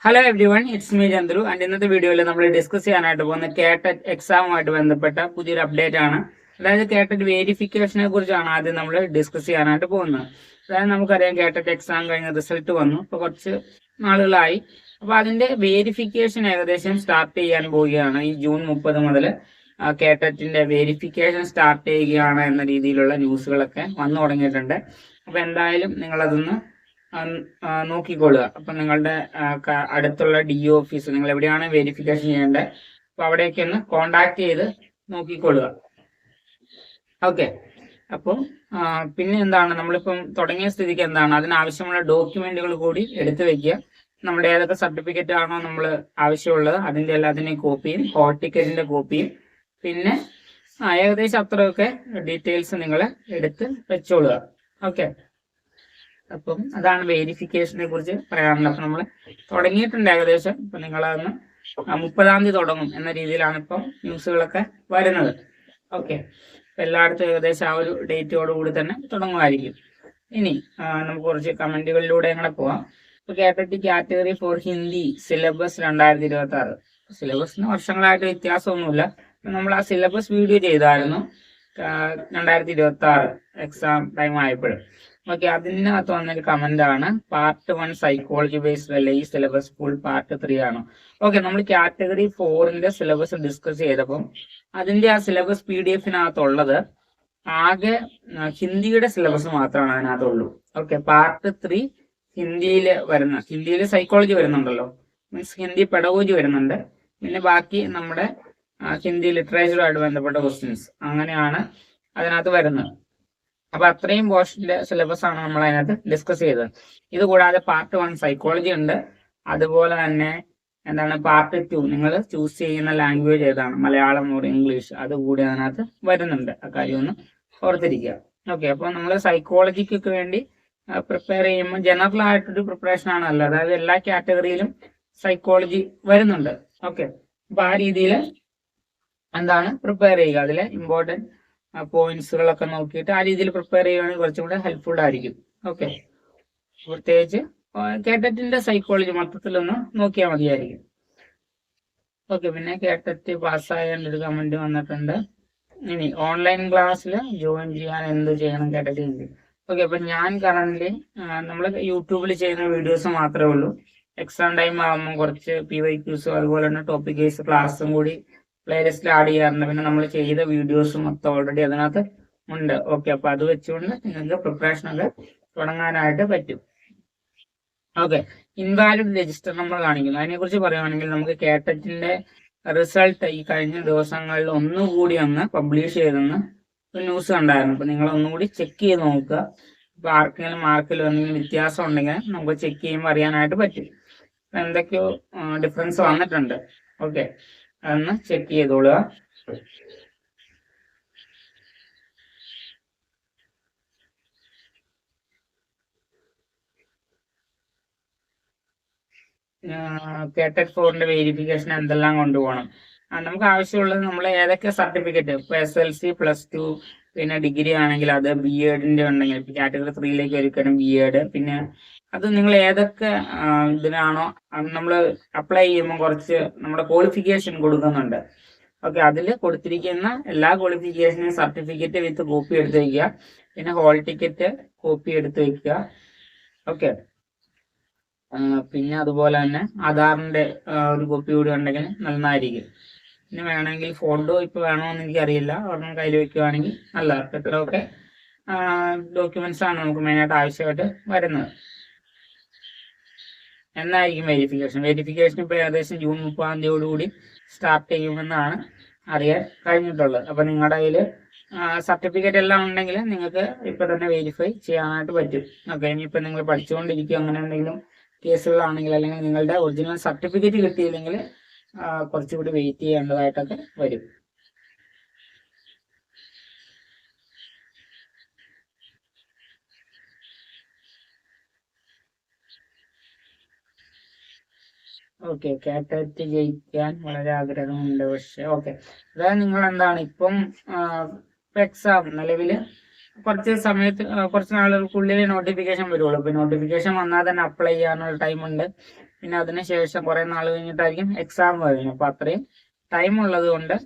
Hello every one, it's me Chandru. And ഇന്നത്തെ വീഡിയോയിൽ നമ്മൾ ഡിസ്കസ് ചെയ്യാനായിട്ട് പോകുന്ന കേട്ടറ്റ് എക്സാമുമായിട്ട് ബന്ധപ്പെട്ട പുതിയൊരു അപ്ഡേറ്റ് ആണ്. അതായത് കേട്ടറ്റ് വേരിഫിക്കേഷനെ കുറിച്ചാണ് ആദ്യം നമ്മൾ ഡിസ്കസ് ചെയ്യാനായിട്ട് പോകുന്നത്. അതായത് നമുക്കറിയാം കേട്ടറ്റ് എക്സാം കഴിഞ്ഞ റിസൾട്ട് വന്നു, ഇപ്പോൾ കുറച്ച് നാളുകളായി. അപ്പോൾ അതിന്റെ വേരിഫിക്കേഷൻ ഏകദേശം സ്റ്റാർട്ട് ചെയ്യാൻ പോവുകയാണ്. ഈ ജൂൺ 30 മുതൽ കേട്ടറ്റിന്റെ വേരിഫിക്കേഷൻ സ്റ്റാർട്ട് ചെയ്യുകയാണ് എന്ന രീതിയിലുള്ള ന്യൂസുകളൊക്കെ വന്നു തുടങ്ങിയിട്ടുണ്ട്. അപ്പോൾ എന്തായാലും നിങ്ങളതൊന്ന് നോക്കിക്കൊള്ളുക. അപ്പം നിങ്ങളുടെ അടുത്തുള്ള DO ഓഫീസ്, നിങ്ങൾ എവിടെയാണ് വെരിഫിക്കേഷൻ ചെയ്യേണ്ടത്, അപ്പൊ അവിടേക്ക് ഒന്ന് കോണ്ടാക്ട് ചെയ്ത് നോക്കിക്കൊള്ളുക. ഓക്കെ. അപ്പം പിന്നെ എന്താണ്, നമ്മളിപ്പം തുടങ്ങിയ സ്ഥിതിക്ക് എന്താണ്, അതിനാവശ്യമുള്ള ഡോക്യുമെന്റുകൾ കൂടി എടുത്തു വെക്കുക. നമ്മുടെ ഏതൊക്കെ സർട്ടിഫിക്കറ്റ് ആണോ നമ്മൾ ആവശ്യമുള്ളത് അതിന്റെ എല്ലാത്തിൻ്റെയും കോപ്പിയും ഹോൾ ടിക്കറ്റിന്റെ കോപ്പിയും പിന്നെ ഏകദേശം അത്രയൊക്കെ ഡീറ്റെയിൽസ് നിങ്ങൾ എടുത്ത് വെച്ചോളുക. ഓക്കെ. അപ്പം അതാണ് വേരിഫിക്കേഷനെ കുറിച്ച് പറയാനുള്ളത്. അപ്പൊ നമ്മൾ തുടങ്ങിയിട്ടുണ്ട് ഏകദേശം. ഇപ്പൊ നിങ്ങളതൊന്ന് 30-ാം തീയതി തുടങ്ങും എന്ന രീതിയിലാണ് ഇപ്പം ന്യൂസുകളൊക്കെ വരുന്നത്. ഓക്കെ. എല്ലായിടത്തും ഏകദേശം ആ ഒരു ഡേറ്റോടുകൂടി തന്നെ തുടങ്ങുമായിരിക്കും. ഇനി നമുക്ക് കുറച്ച് കമന്റുകളിലൂടെ അങ്ങനെ പോവാം. ഇപ്പൊ കേട്ടറ്റ് കാറ്റഗറി ഫോർ ഹിന്ദി സിലബസ് 2026. സിലബസിന് വർഷങ്ങളായിട്ട് വ്യത്യാസമൊന്നുമില്ല. നമ്മൾ ആ സിലബസ് വീഡിയോ ചെയ്തായിരുന്നു 2026 എക്സാം ടൈം ആയപ്പോഴും. ഓക്കെ. അതിനകത്ത് വന്നൊരു കമന്റ് ആണ്, പാർട്ട് 1 സൈക്കോളജി ബേസ്ഡ് അല്ലേ ഈ സിലബസ്, ഫുൾ പാർട്ട് 3 ആണോ? ഓക്കെ. നമ്മൾ കാറ്റഗറി 4ന്റെ സിലബസ് ഡിസ്കസ് ചെയ്തപ്പം അതിന്റെ ആ സിലബസ് PDF-നകത്തുള്ളത് ആകെ ഹിന്ദിയുടെ സിലബസ് മാത്രമാണ് അതിനകത്തുള്ളൂ. ഓക്കെ. പാർട്ട് 3 ഹിന്ദിയിൽ സൈക്കോളജി വരുന്നുണ്ടല്ലോ, മീൻസ് ഹിന്ദി പെഡഗോജി വരുന്നുണ്ട്. പിന്നെ ബാക്കി നമ്മുടെ ഹിന്ദി ലിറ്ററേച്ചറുമായിട്ട് ബന്ധപ്പെട്ട ക്വസ്റ്റ്യൻസ് അങ്ങനെയാണ് അതിനകത്ത് വരുന്നത്. അപ്പൊ അത്രയും പോർഷന്റെ സിലബസ് ആണ് നമ്മൾ അതിനകത്ത് ഡിസ്കസ് ചെയ്തത്. ഇത് കൂടാതെ പാർട്ട് 1 സൈക്കോളജി ഉണ്ട്. അതുപോലെ തന്നെ എന്താണ് പാർട്ട് 2 നിങ്ങൾ ചൂസ് ചെയ്യുന്ന ലാംഗ്വേജ് ഏതാണ്, മലയാളം ഓർ ഇംഗ്ലീഷ്, അതുകൂടി അതിനകത്ത് വരുന്നുണ്ട്. ആ കാര്യം ഒന്ന് ഓർത്തിരിക്കുക. ഓക്കെ. അപ്പോൾ നമ്മൾ സൈക്കോളജിക്കൊക്കെ വേണ്ടി പ്രിപ്പയർ ചെയ്യുമ്പോൾ ജനറൽ ആയിട്ടൊരു പ്രിപ്പറേഷൻ ആണല്ലോ, അതായത് എല്ലാ കാറ്റഗറിയിലും സൈക്കോളജി വരുന്നുണ്ട്. ഓക്കെ. അപ്പൊ ആ രീതിയിൽ എന്താണ് പ്രിപ്പയർ ചെയ്യുക, അതിലെ ഇമ്പോർട്ടൻറ്റ് പോയിന്റ്സുകളൊക്കെ നോക്കിയിട്ട് ആ രീതിയിൽ പ്രിപ്പയർ ചെയ്യുകയാണെങ്കിൽ കുറച്ചും കൂടെ ഹെൽപ്ഫുൾ ആയിരിക്കും. ഓക്കെ. പ്രത്യേകിച്ച് കേട്ടറ്റിന്റെ സൈക്കോളജി മൊത്തത്തിലൊന്ന് നോക്കിയാൽ മതിയായിരിക്കും. ഓക്കെ. പിന്നെ കേട്ടറ്റ് പാസ്സായ ഒരു കമന്റ് വന്നിട്ടുണ്ട്. ഇനി ഓൺലൈൻ ക്ലാസ്സിൽ ജോയിൻ ചെയ്യാൻ എന്ത് ചെയ്യണം കേട്ടറ്റ്? ഓക്കെ. അപ്പൊ ഞാൻ കറന്റ് നമ്മൾ യൂട്യൂബിൽ ചെയ്യുന്ന വീഡിയോസ് മാത്രമേ ഉള്ളൂ. എക്സാം ടൈം ആകുമ്പോൾ കുറച്ച് PYQs അതുപോലെ തന്നെ ടോപ്പിക് വൈസ് ക്ലാസ്സും കൂടി പ്ലേലിസ്റ്റിൽ ആഡ് ചെയ്യാറുണ്ട്. പിന്നെ നമ്മൾ ചെയ്ത വീഡിയോസ് മൊത്തം ഓൾറെഡി അതിനകത്ത് ഉണ്ട്. ഓക്കെ. അപ്പൊ അത് വെച്ചുകൊണ്ട് നിങ്ങൾക്ക് പ്രിപ്പറേഷൻ ഒക്കെ തുടങ്ങാനായിട്ട് പറ്റും. ഓക്കെ. ഇൻവാലിഡ് രജിസ്റ്റർ നമ്പർ കാണിക്കുന്നു. അതിനെക്കുറിച്ച് പറയുകയാണെങ്കിൽ നമുക്ക് കേട്ടറ്റിന്റെ റിസൾട്ട് ഈ കഴിഞ്ഞ ദിവസങ്ങളിൽ ഒന്നുകൂടി ഒന്ന് പബ്ലിഷ് ചെയ്തെന്ന് ഒരു ന്യൂസ് കണ്ടായിരുന്നു. അപ്പൊ നിങ്ങൾ ഒന്നുകൂടി ചെക്ക് ചെയ്ത് നോക്കുക. ഇപ്പൊ ആർക്കെങ്കിലും മാർക്കിൽ എന്തെങ്കിലും വ്യത്യാസം ഉണ്ടെങ്കിൽ നമുക്ക് ചെക്ക് ചെയ്യുമ്പോൾ അറിയാനായിട്ട് പറ്റും. എന്തൊക്കെയോ ഡിഫറൻസ് വന്നിട്ടുണ്ട്. ഓക്കെ. അതൊന്ന് ചെക്ക് ചെയ്തോളുക. കേട്ടറ്റ് 4ന്റെ വേരിഫിക്കേഷൻ എന്തെല്ലാം കൊണ്ടുപോകണം, നമുക്ക് ആവശ്യമുള്ളത് നമ്മൾ ഏതൊക്കെ സർട്ടിഫിക്കറ്റ്, ഇപ്പൊ SLC +2 പിന്നെ ഡിഗ്രി ആണെങ്കിൽ അത്, BEdന്റെ ഉണ്ടെങ്കിൽ കാറ്റഗറി 3ലേക്ക് ഒരിക്കലും BEd, പിന്നെ അത് നിങ്ങൾ ഏതൊക്കെ ഇതിനാണോ നമ്മൾ അപ്ലൈ ചെയ്യുമ്പോൾ കുറച്ച് നമ്മുടെ ക്വാളിഫിക്കേഷൻ കൊടുക്കുന്നുണ്ട്. ഓക്കെ. അതിൽ കൊടുത്തിരിക്കുന്ന എല്ലാ ക്വാളിഫിക്കേഷനും സർട്ടിഫിക്കറ്റ് വിത്ത് കോപ്പി എടുത്ത് വയ്ക്കുക. പിന്നെ ഹോൾ ടിക്കറ്റ് കോപ്പി എടുത്ത് വയ്ക്കുക. ഓക്കെ. പിന്നെ അതുപോലെ തന്നെ ആധാറിന്റെ ഒരു കോപ്പി കൂടി ഉണ്ടെങ്കിൽ നന്നായിരിക്കും. പിന്നെ വേണമെങ്കിൽ ഫോട്ടോ ഇപ്പൊ വേണമെന്ന് എനിക്കറിയില്ല, ഒരെണ്ണം കയ്യിൽ വെക്കുകയാണെങ്കിൽ നല്ല. ഇത്രയൊക്കെ ഡോക്യുമെന്റ്സ് ആണ് നമുക്ക് മെയിനായിട്ട് ആവശ്യമായിട്ട് വരുന്നത്. എന്നായിരിക്കും വെരിഫിക്കേഷൻ ഇപ്പൊ ഏകദേശം ജൂൺ 30-ാം തീയതിയോടുകൂടി സ്റ്റാർട്ട് ചെയ്യുമെന്നാണ് അറിയാൻ കഴിഞ്ഞിട്ടുള്ളത്. അപ്പൊ നിങ്ങളുടെ കയ്യിൽ സർട്ടിഫിക്കറ്റ് എല്ലാം ഉണ്ടെങ്കിൽ നിങ്ങൾക്ക് ഇപ്പൊ തന്നെ വെരിഫൈ ചെയ്യാനായിട്ട് പറ്റും. ഓക്കെ. ഇനിയിപ്പോ നിങ്ങൾ പഠിച്ചുകൊണ്ടിരിക്കുക അങ്ങനെ എന്തെങ്കിലും കേസുകളാണെങ്കിൽ, അല്ലെങ്കിൽ നിങ്ങളുടെ ഒറിജിനൽ സർട്ടിഫിക്കറ്റ് കിട്ടിയില്ലെങ്കിൽ കുറച്ചുകൂടി വെയിറ്റ് ചെയ്യേണ്ടതായിട്ടൊക്കെ വരും. ഓക്കെ. കേട്ടറ്റ് ജയിക്കാൻ വളരെ ആഗ്രഹമുണ്ട്, പക്ഷെ ഓക്കെ. അതായത് നിങ്ങൾ എന്താണ് ഇപ്പം എക്സാം നിലവിൽ കുറച്ച് സമയത്ത് കുറച്ച് നാളുകൾക്കുള്ളിൽ നോട്ടിഫിക്കേഷൻ വരുള്ളൂ. ഇപ്പൊ നോട്ടിഫിക്കേഷൻ വന്നാൽ തന്നെ അപ്ലൈ ചെയ്യാനുള്ള ടൈമുണ്ട്. പിന്നെ അതിനുശേഷം കുറെ നാൾ കഴിഞ്ഞിട്ടായിരിക്കും എക്സാം വരുന്നത്. അപ്പൊ അത്രയും ടൈം ഉള്ളത് കൊണ്ട്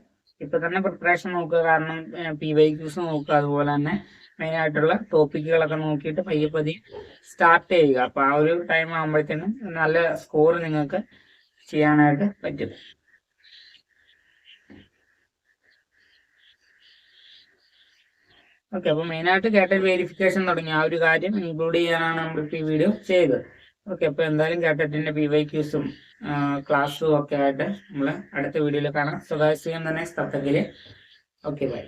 ഇപ്പൊ തന്നെ പ്രിപ്പറേഷൻ നോക്കുക. കാരണം PYQs നോക്കുക, അതുപോലെ തന്നെ മെയിൻ ആയിട്ടുള്ള ടോപ്പിക്കുകളൊക്കെ നോക്കിയിട്ട് പയ്യെ സ്റ്റാർട്ട് ചെയ്യുക. അപ്പൊ ആ ഒരു ടൈം ആകുമ്പോഴത്തേനും നല്ല സ്കോർ നിങ്ങൾക്ക് ചെയ്യാനായിട്ട് പറ്റും. ഓക്കെ, അപ്പൊ മെയിൻ ആയിട്ട് കാറ്ററ്റ് വെരിഫിക്കേഷൻ തുടങ്ങി ആ ഒരു കാര്യം ഇൻക്ലൂഡ് ചെയ്യാനാണ് നമ്മളിപ്പോൾ ഈ വീഡിയോ ചെയ്തത്. ഓക്കെ, അപ്പൊ എന്തായാലും കാറ്ററ്റിന്റെ PYQസും ക്ലാസ്സും ഒക്കെ ആയിട്ട് നമ്മൾ അടുത്ത വീഡിയോയിൽ കാണാം. So guys, see you in the next. Okay, by.